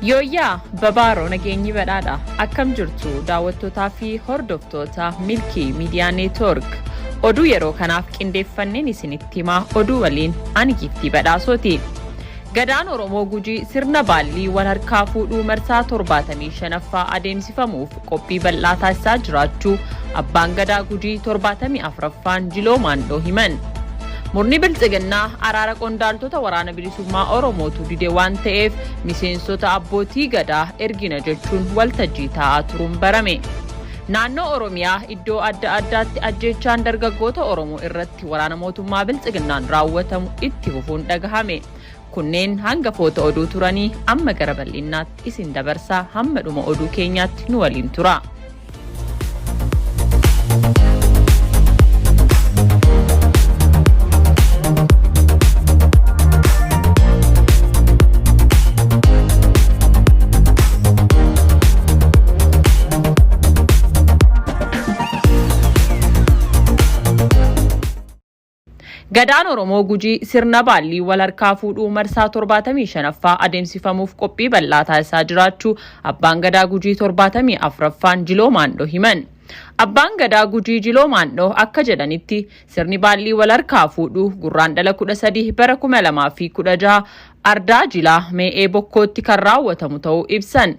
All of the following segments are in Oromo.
Yooyyaa babaaroo nageenyi badhaadha akkam jirtu daawwattootaa fi hordoftoota Milkii Miidiyaa Neetwoork oduu yeroo kanaaf qindeeffanneen isinitti himaa oduu waliin ani Giftii Badhaasooti. Gadaan Oromoo Gujii sirna baallii wal harkaa fuudhuu marsaa 75ffaa adeemsifamuuf qophii bal'aa taasisaa jiraachuu abbaan gadaa Gujii 74ffaan Jiloo Maandoo himan. Murni biltsiginnaa araara qondaaltota waraana bilisummaa Oromootu dide waan ta'eef miseensota abbootii gadaa ergina jechuun waltajjii taa'aa turuun barame. Naannoo Oromiyaa iddoo adda addaatti ajjeechaan dargaggoota Oromoo irratti waraana mootummaa biltsiginnaan raawwatamu itti fufuun dhagahame. Kunneen hangafoota oduu turanii amma gara bal'innaatti isin dabarsaa hamma dhuma oduu keenyaatti nu waliin tura. Gadaan Oromoo Gujii sirna baallii wal harkaa fuudhuu marsaa 75ffaa adeemsifamuuf qophii bal'aa taasisaa jiraachuu abbaan gadaa Gujii 74ffaan Jiloo Maandoo himan. Abbaan gadaa Gujii Jiloo Maandoo akka jedhanitti sirni baallii wal harkaa fuudhuu gurraandhala 13 bara 2016 ardaa jilaa mee'ee bokkootti kan raawwatamu ta'uu ibsan.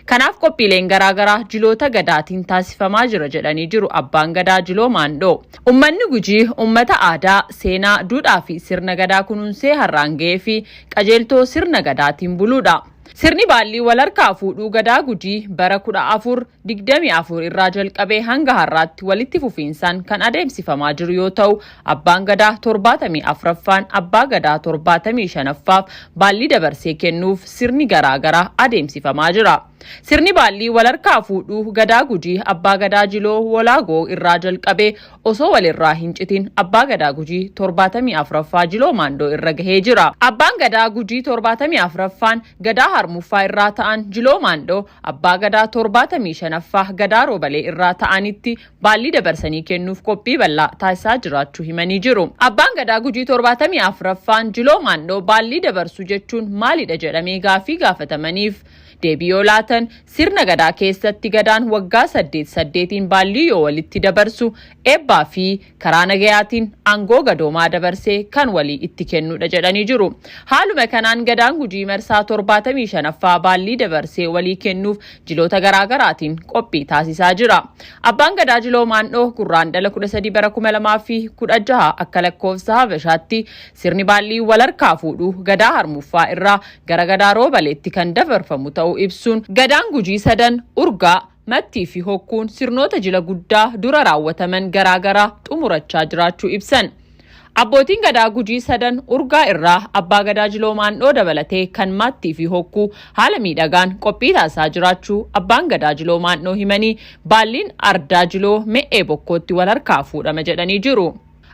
Kanaaf qophiileen garaagaraa jiloota gadaatiin taasifamaa jira jedhanii jiru abbaan gadaa Jiloo Maandoo. Uummanni Gujii uummata aadaa, seenaa, duudhaa fi sirna gadaa kunuunsee har'aan ga'ee fi qajeeltoo sirna gadaatiin buluudha. Sirni baallii wal harkaa fuudhuu gadaa Gujii bara 1424 irraa jalqabee hanga har'aatti walitti fufiinsaan kan adeemsifamaa jiru yoo ta'u, abbaan gadaa 74ffaan abbaa gadaa 75ffaaf baallii dabarsee kennuuf sirni garaagaraa adeemsifamaa jira. Sirni baallii wal harkaa fuudhuu gadaa Gujii abbaa gadaa Jiloo Walaagoo irraa jalqabee osoo walirraa hin citin abbaa gadaa Gujii 74ffaa Jiloo Maandoo irra gahee jira. Abbaan gadaa Gujii 74ffaan gadaa harmuffaa irraa ta'an Jiloo Maandoo abbaa gadaa 75ffaa gadaa Roobalee irraa ta'anitti baallii dabarsanii kennuuf qophii bal'aa taasisaa jiraachuu himanii jiru. Abbaan gadaa Gujii 74ffaan Jiloo Maandoo baallii dabarsuu jechuun maalidha jedhamee gaaffii gaafatamaniif deebii yoo laatan sirna gadaa keessatti gadaan waggaa 8 baallii yoo walitti dabarsu eebbaa fi karaa nagayaatiin aangoo gadoomaa dabarsee kan walii itti kennudha jedhanii jiru. Haaluma kanaan gadaan Gujii marsaa 75ffaa baallii dabarsee walii kennuuf jiloota garaagaraatiin qophii taasisaa jira. Abbaan gadaa Jiloo Maandoo gurraandhala 13 bara 2016 akka lakkoofsa Habashaatti sirni baallii wal harkaa fuudhuu gadaa harmuffaa irraa gara gadaa Roobaleetti kan dabarfamu ta'uu ibsuun gadaan Gujii sadan urgaa mattii fi hokkuun sirnoota jila guddaa dura raawwataman garaagaraa xumurachaa jiraachuu ibsan. Abbootiin gadaa Gujii sadan urgaa irraa abbaa gadaa Jiloo Maandoo dabalatee kan mattii fi hokkuu haala miidhagaan qophii taasisaa jiraachuu abbaan gadaa Jiloo Maandoo himanii baalliin ardaa Jiloo mee'ee bokkootti wal harkaa fuudhama jedhanii jiru.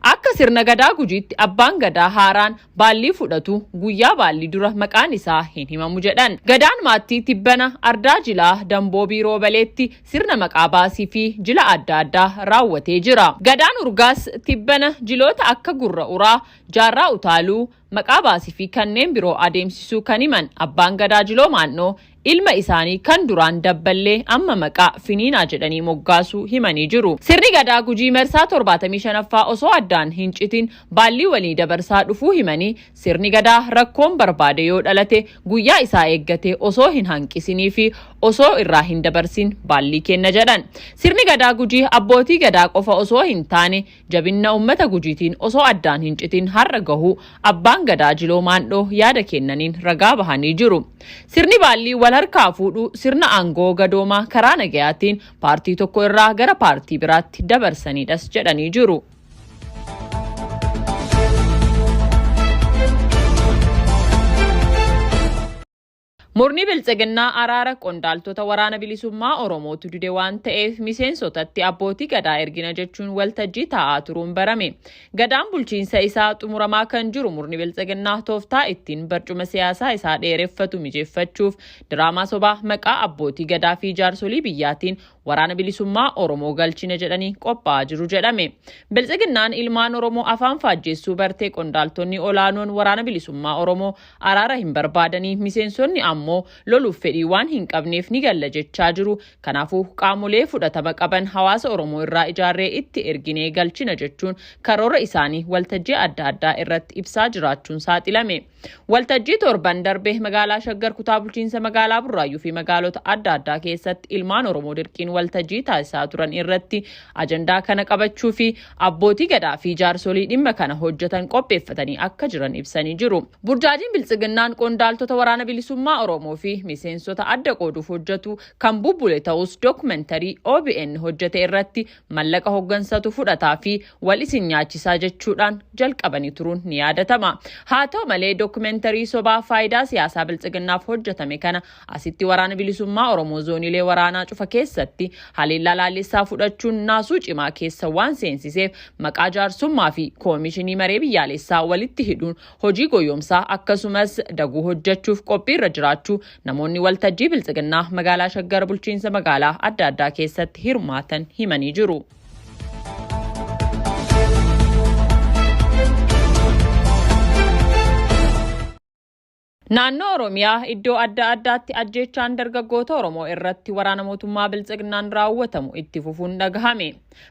Akka sirna gadaa Gujiitti abbaan gadaa haaraan baallii fudhatu guyyaa baallii dura maqaan isaa hin himamu jedhan. Gadaan maattii tibbana ardaa jilaa Damboobii Roobaleetti sirna maqaa baasii fi jila adda addaa raawwatee jira. Gadaan urgaas tibbana jiloota akka Gurra Uraa, Jaarraa Utaaluu, maqaa baasii fi kanneen biroo adeemsisuu kan himan abbaan gadaa Jiloo Maandoo ilma isaanii kan duraan dabballee amma maqaa Finiinaa jedhanii moggaasuu himanii jiru. Sirni gadaa Gujii marsaa 75ffaa osoo addaan hin citin baallii walii dabarsaa dhufuu himanii sirni gadaa rakkoon barbaade yoo dhalate guyyaa isaa eeggatee osoo hin hanqisinii fi osoo irraa hin dabarsin baallii kenna jedhan. Sirni gadaa Gujii abbootii gadaa qofa osoo hin taane jabinna uummata Gujiitiin osoo addaan hin citin har'a gahu abbaan gadaa Jiloo Maandoo yaada kennaniin ragaa bahanii jiru. Sirni baallii wal harkaa fuudhuu sirna aangoo gadoomaa karaa nagayaatiin paartii tokko irraa gara paartii biraatti dabarsanidhas jedhanii jiru. Murni biltsiginnaa araara qondaaltota waraana bilisummaa Oromootu dide waan ta'eef miseensotatti abbootii gadaa ergina jechuun waltajjii taa'aa turuun barame. Gadaan bulchiinsa isaa xumuramaa kan jiru murni biltsiginnaa tooftaa ittiin barcuma siyaasaa isaa dheereffatu mijeeffachuuf diraamaa sobaa maqaa abbootii gadaa fi jaarsolii biyyaatiin waraana bilisummaa Oromoo galchina jedhanii qophaa'aa jiru jedhame. Biltsiginnaan ilmaan Oromoo afaan faajjeessuu bartee qondaaltonni olaanoon waraana bilisummaa Oromoo araara hin barbaadanii miseensonni ammoo loluuf fedhii waan hin qabneef ni galla jechaa jiru. Kanaafuu qaamolee fudhatama qaban hawaasa Oromoo irraa ijaarree itti erginee galchina jechuun karoora isaanii waltajjii adda addaa irratti ibsaa jiraachuun saaxilame. Waltajjii torban darbee magaalaa Shaggar kutaa bulchiinsa magaalaa Burraayyuu fi magaalota adda addaa keessatti ilmaan Oromoo dirqiin waltajjii taasisaa turan irratti ajandaa kana qabachuu fi abbootii gadaa fi jaarsolii dhimma kana hojjetan qopheeffatanii akka jiran ibsanii jiru. Burjaajiin Biltsiginnaan qondaaltota waraana bilisummaa Oromoo fi miseensota adda qooduuf hojjetu kan bubbule ta'us dookumentarii OBN hojjete irratti mallaqa hoggansatu fudhataa fi wal isin nyaachisaa jechuudhaan jalqabanii turuun ni yaadatama. Haa ta'u malee dookumentarii sobaa faayidaa siyaasaa Biltsiginnaaf hojjetame kana asitti waraana bilisummaa Oromoo zooniilee waraanaa cufa keessatti haleellaa laalessaa fudhachuun naasuu cimaa keessa waan seensiseef maqaa jaarsummaa fi koomishinii maree biyyaalessaa walitti hidhuun hojii goyoomsaa akkasumas daguu hojjechuuf qophiirra jiraachuu namoonni waltajjii Biltsiginnaa magaalaa Shaggar bulchiinsa magaalaa adda addaa keessatti hirmaatan himanii jiru. Naannoo Oromiyaa iddoo adda addaatti ajjeechaan dargaggoota Oromoo irratti waraana mootummaa Biltsiginnaan raawwatamu itti fufuun dhagahame.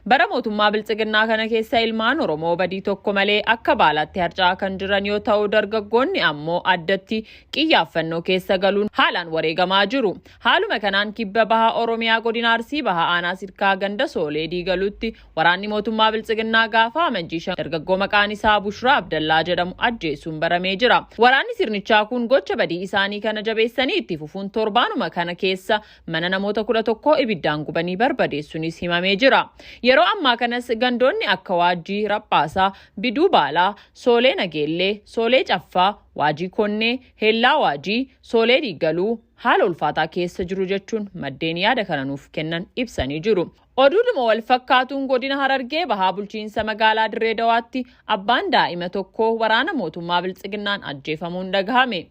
Bara mootummaa Biltsiginnaa kana keessa ilmaan Oromoo badii tokko malee akka baalaatti harca'aa kan jiran yoo ta'u dargaggoonni ammoo addatti qiyyaaffannoo keessa galuun haalaan wareegamaa jiru. Haaluma kanaan kibba baha Oromiyaa godina Arsii baha aanaa Sirkaa ganda Soolee diigalutti waraanni mootummaa Biltsiginnaa gaafa amajjii dargaggoo maqaan isaa Bushraa Abdallaa jedhamu ajjeesuun baramee jira. Waraanni sirnichaa kun gocha badii isaanii kana jabeessanii itti fufuun torbaanuma kana keessa mana namoota 11 ibiddaan gubanii barbadeessuunis himamee jira. Yeroo ammaa kanas gandoonni akka Waajjii Raphaasaa, Biduu Baalaa, Soolee Nageellee, Soolee Caffaa, Waajjii Konnee, Heellaa Waajjii, Soolee Diigaluu haala ulfaataa keessa jiru jechuun maddeen yaada kana nuuf kennan ibsanii jiru. Oduudhuma wal fakkaatuun godina Harargee bahaa bulchiinsa magaalaa Dirree Dawaatti abbaan daa'ima tokko waraana mootummaa Biltsiginnaan ajjeefamuun dhagahame.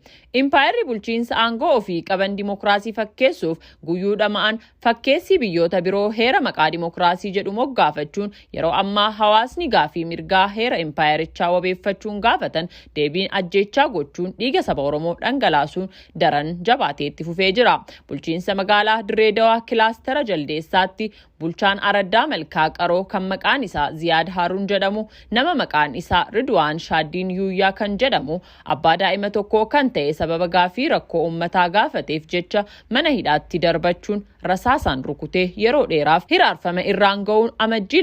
Impaayerri bulchiinsa aangoo ofii qaban dimokiraasii fakkeessuuf guyyuu dhama'an fakkeessii biyyoota biroo heera maqaa dimokiraasii jedhu moggaafachuun yeroo ammaa hawaasni gaafii mirgaa heera impaayerichaa wabeeffachuun gaafatan deebiin ajjeechaa gochuun dhiiga saba Oromoo dhangalaasuun daran jabaatee itti fufee jira. Bulchiinsa magaalaa Dirree Dawaa kilaastera Jaldeessaatti bulchaan Araddaa Malkaa Qaroo kan maqaan isaa Ziyaad Haruun jedhamu nama maqaan isaa Ridwaan Shaaddiin Yuuyyaa kan jedhamu abbaa daa'ima tokkoo kan ta'e sababa gaafii rakkoo uummataa gaafateef jecha mana hidhaatti darbachuun rasaasaan rukutee yeroo dheeraaf hiraarfame irraan ga'uun amajjii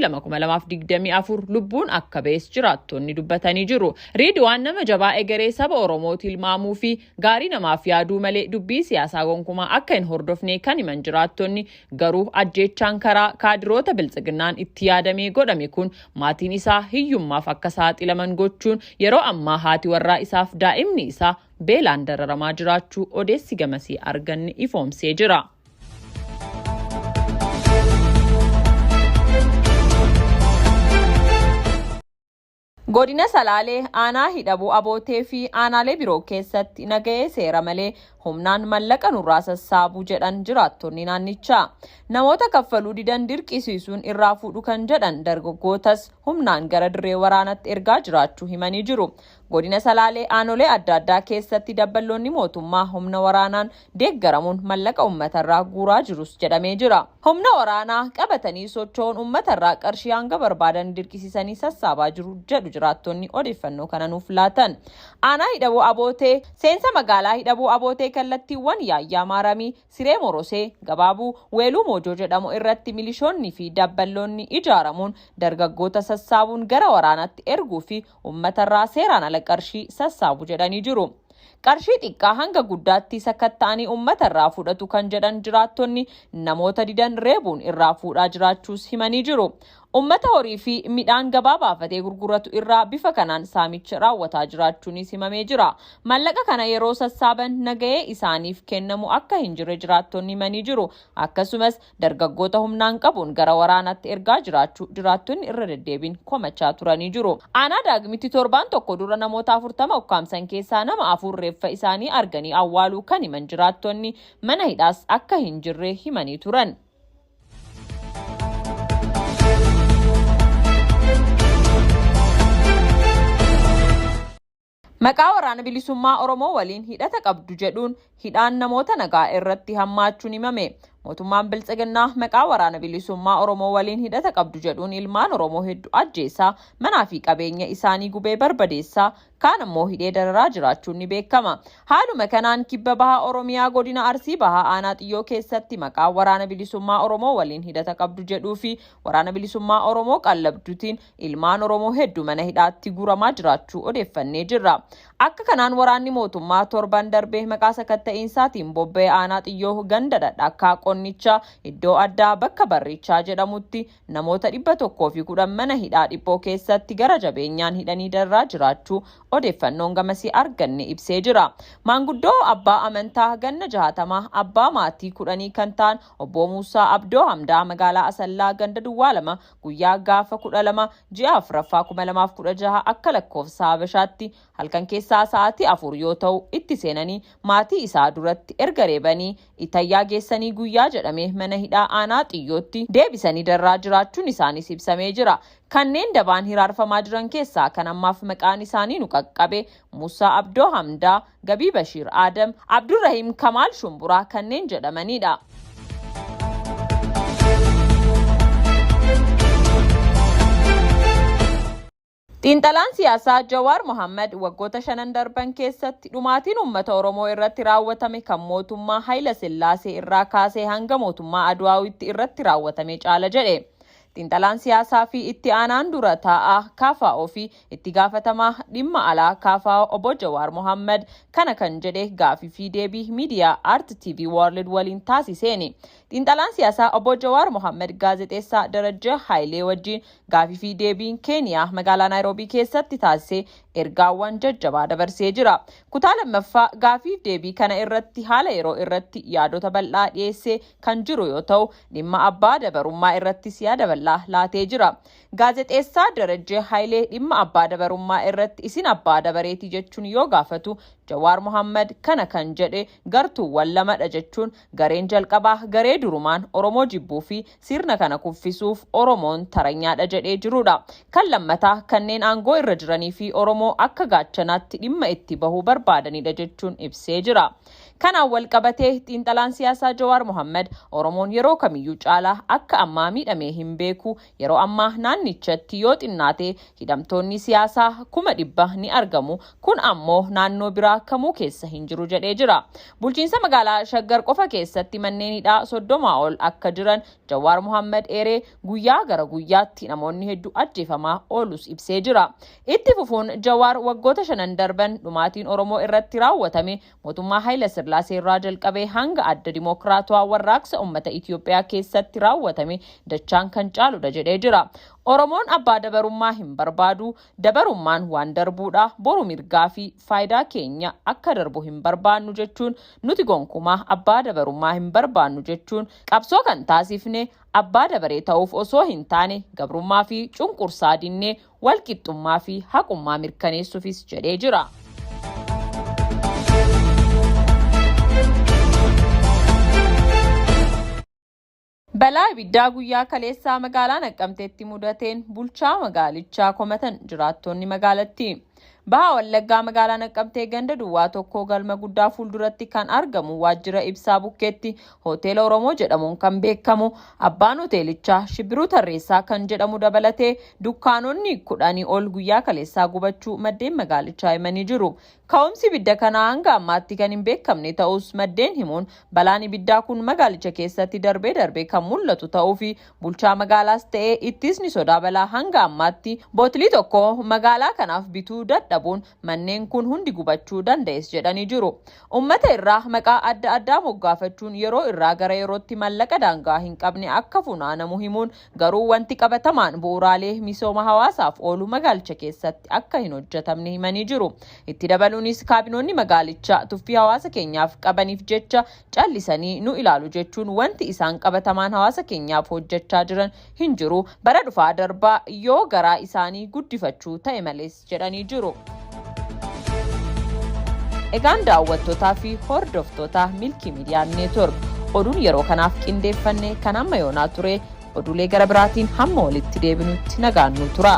2024 lubbuun akka ba'es jiraattonni dubbatanii jiru. Ridwaan nama jabaa egeree saba Oromoo tilmaamuu fi gaarii namaaf yaaduu malee dubbii siyaasaa gonkumaa akka hin hordofne kan himan jiraattonni garuu ajjeechaan karaa kaadiroota Biltsiginnaan itti yaadamee godhame kun maatiin isaa hiyyummaaf akka saaxilaman gochuun yeroo ammaa haati warraa isaaf daa'imni isaa beelaan dararamaa jiraachuu odeessi gamasii arganne ifoomsee jira. Godina Salaalee aanaa hidhabuu abootee fi aanaalee biroo keessatti nagahee seera malee humnaan mallaqa nurraa sassaabuu jedhan jiraattonni naannichaa. Namoota kaffaluu didan dirqisiisuun irraa fuudhu kan jedhan dargaggootas humnaan gara dirree waraanatti ergaa jiraachuu himanii jiru. Godina Salaalee aanolee adda addaa keessatti dabballoonni mootummaa humna waraanaan deeggaramuun mallaqa uummatarraa guuraa jirus jedhamee jira. Humna waraanaa qabatanii socho'uun uummatarraa qarshii hanga barbaadan dirqisiisanii sassaabaa jiru jedhu jiraattonni odeeffannoo kana nuuf laatan. Aanaa hidhabuu abootee seensa magaalaa hidhabuu abootee kallattiiwwan Yaayyaa Maaramii, Siree Morosee, Gabaabuu, Weeluu Moojoo jedhamu irratti milishoonni fi dabballoonni ijaaramuun dargaggoota sassaabuun gara waraanaatti erguu fi uummatarraa seeraan ala qarshii sassaabu jedhanii jiru. Qarshii xiqqaa hanga guddaatti sakatta'anii uummatarraa fudhatu kan jedhan jiraattonni namoota didan reebuun irraa fuudhaa jiraachuus himanii jiru. Uummata horii fi midhaan gabaa baafatee gurguratu irraa bifa kanaan saamicha raawwataa jiraachuunis himamee jira. Mallaqa kana yeroo sassaaban nagahee isaaniif kennamu akka hin jirre jiraattonni himanii jiru. Akkasumas dargaggoota humnaan qabuun gara waraanaatti ergaa jiraachuu jiraattonni irra deddeebiin komachaa turanii jiru. Aanaa Daagmitti torbaan tokko dura namoota 40 ukkaamsan keessaa nama 4 reeffa isaanii arganii awwaaluu kan himan jiraattonni mana hidhaas akka hin jirre himanii turan. Maqaa waraana bilisummaa Oromoo waliin hidhata qabdu jedhuun hidhaan namoota nagaa irratti hammaachuun himame. Mootummaan Biltsiginnaa maqaa waraana bilisummaa Oromoo waliin hidhata qabdu jedhuun ilmaan Oromoo hedduu ajjeesaa, manaa fi qabeenya isaanii gubee barbadeessaa, kaan ammoo hidhee dararaa jiraachuun ni beekama. Haaluma kanaan kibba bahaa Oromiyaa godina Arsii bahaa aanaa Xiyyoo keessatti maqaa waraana bilisummaa Oromoo waliin hidhata qabdu jedhuu fi waraana bilisummaa Oromoo qallabduutiin ilmaan Oromoo hedduu mana hidhaatti guramaa jiraachuu odeeffannee jirra. Akka kanaan waraanni mootummaa torban darbee maqaa sakatta'iinsaatiin bobba'ee aanaa Xiyyoo ganda dhadhaakkaa qonnichaa iddoo addaa bakka Barrichaa jedhamutti namoota 110 mana hidhaa dhiphoo keessatti gara jabeenyaan hidhanii dararaa jiraachuu odeeffannoon gamasii arganne ibsee jira. Maanguddoo abbaa amantaa ganna 60 abbaa maatii 10 kan ta'an obbo Muusaa Abdoo Hamdaa magaalaa Asallaa ganda Duwwaa 2 guyyaa gaafa 12 ji'a Afuraffaa 2016 akka lakkoofsa Habashaatti halkan keessaa sa'aatii 4 yoo ta'u itti seenanii maatii isaa duratti erga reebanii Itayyaa geessanii guyyaa jedhamee mana hidhaa aanaa Xiyyootti deebisanii dararaa jiraachuun isaanis ibsamee jira. Kanneen dabaan hiraarfamaa jiran keessaa kan ammaaf maqaan isaanii nu qaqqabe Muusaa Abdoo Hamdaa, Gabii Bashiir Adam, Abdurrahim Kamaal Shumburaa kanneen jedhamanidha. Xiinxalaan siyaasaa Jawaar Mohaammed waggoota 5 darban keessatti dhumaatiin uummata Oromoo irratti raawwatame kan mootummaa Hayila Sillaasee irraa kaasee hanga mootummaa Adwaawitti irratti raawwatame caala jedhe. Xiinxalaan siyaasaa fi itti aanaan dura taa'aa KFO fi itti gaafatamaa dhimma alaa KFO obbo Jawaar Mohaammed kana kan jedhe gaafii fi deebii miidiyaa Art TV World waliin taasiseeni. Xiinxalaan siyaasaa obbo Jawaar Mohaammed gaazexeessaa Darajjaa Haayilee wajjin gaafii fi deebiin Keeniyaa magaalaa Naayiroobii keessatti taasisee ergaawwan jajjabaa dabarsee jira. Kutaa lammaffaa gaafii fi deebii kana irratti haala yeroo irratti yaadota bal'aa dhiyeessee kan jiru yoo ta'u dhimma abbaa dabarummaa irratti yaada bal'aa laatee jira. Gaazexeessaa Darajjaa Haayilee dhimma abbaa dabarummaa irratti isin abbaa dabareetii jechuun yoo gaafatu Jawaar Mohaammed kana kan jedhe gartuuwwan lamadha jechuun gareen jalqabaa garee durumaan Oromoo jibbuu fi sirna kana kuffisuuf Oromoon taranyaadha jedhee jirudha. Kan lammataa kanneen aangoo irra jiranii fi Oromoo akka gaachanaatti dhimma itti bahuu barbaadanidha jechuun ibsee jira. Kanaan wal qabatee xiinxalaan siyaasaa Jawaar Mohaammed Oromoon yeroo kamiyyuu caalaa akka ammaa miidhamee hin beeku, yeroo ammaa naannichatti yoo xinnaate hidhamtoonni siyaasaa 100,000 ni argamu, kun ammoo naannoo biraa kamuu keessa hin jiru jedhee jira. Bulchiinsa magaalaa Shaggar qofa keessatti manneen hidhaa 30 ol akka jiran Jawaar Mohaammed eeree guyyaa gara guyyaatti namoonni hedduu ajjeefamaa oolus ibsee jira. Itti fufuun Jawaar waggoota 5 darban dhumaatiin Oromoo irratti raawwatame mootummaa Hayila Sillaasee irraa jalqabee hanga adda dimokiraatawaa warraaqsa uummata Itiyoophiyaa keessatti raawwatame dachaan kan caaludha jedhee jira. Oromoon abbaa dabarummaa hin barbaadu, dabarummaan waan darbuudha, boru mirgaa fi faayidaa keenya akka darbu hin barbaannu jechuun nuti gonkumaa abbaa dabarummaa hin barbaannu jechuun qabsoo kan taasifne abbaa dabaree ta'uuf osoo hin taane gabrummaa fi cunqursaa dinnee walqixxummaa fi haqummaa mirkaneessuufis jedhee jira. Balaa ibiddaa guyyaa kaleessaa magaalaa Naqqamteetti mudateen bulchaa magaalichaa komatan jiraattonni magaalattii. Baha Wallaggaa magaalaa Naqqamtee ganda Duwwaa 1 galma guddaa fuulduratti kan argamu waajjira ibsaa bukkeetti hoteela Oromoo jedhamuun kan beekamu abbaan hoteelichaa Shibbiruu Tarreessaa kan jedhamu dabalatee dukkaanonni 10 ol guyyaa kaleessaa gubachuu maddeen magaalichaa himanii jiru. Ka'umsi ibidda kanaa hanga ammaatti kan hin beekamne ta'us maddeen himuun balaan ibiddaa kun magaalicha keessatti darbee kan mul'atu ta'uu fi bulchaa magaalaas ta'ee ittisni sodaa balaa hanga ammaatti bootilii tokko magaalaa kanaaf bituu dadhabuun manneen kun hundi gubachuu danda'es jedhanii jiru. Uummata irraa maqaa adda addaa moggaafachuun yeroo irraa gara yerootti mallaqa daangaa hin qabne akka funaanamu himuun garuu wanti qabatamaan bu'uuraalee misooma hawaasaaf oolu magaalicha keessatti akka hin hojjetamne himanii jiru. Itti dabaluunis kaabinoonni magaalichaa tuffii hawaasa keenyaaf qabaniif jecha callisanii nu ilaalu jechuun wanti isaan qabatamaan hawaasa keenyaaf hojjechaa jiran hin jiru, bara dhufaa darbaa yoo garaa isaanii guddifachuu ta'e malees jedhanii jiru. Egaan daawwattootaa fi hordoftoota Milkii Miidiyaa Neetwork oduun yeroo kanaaf qindeeffanne kan amma yoonaa ture, oduulee gara biraatiin hamma walitti deebinutti nagaan nu tura.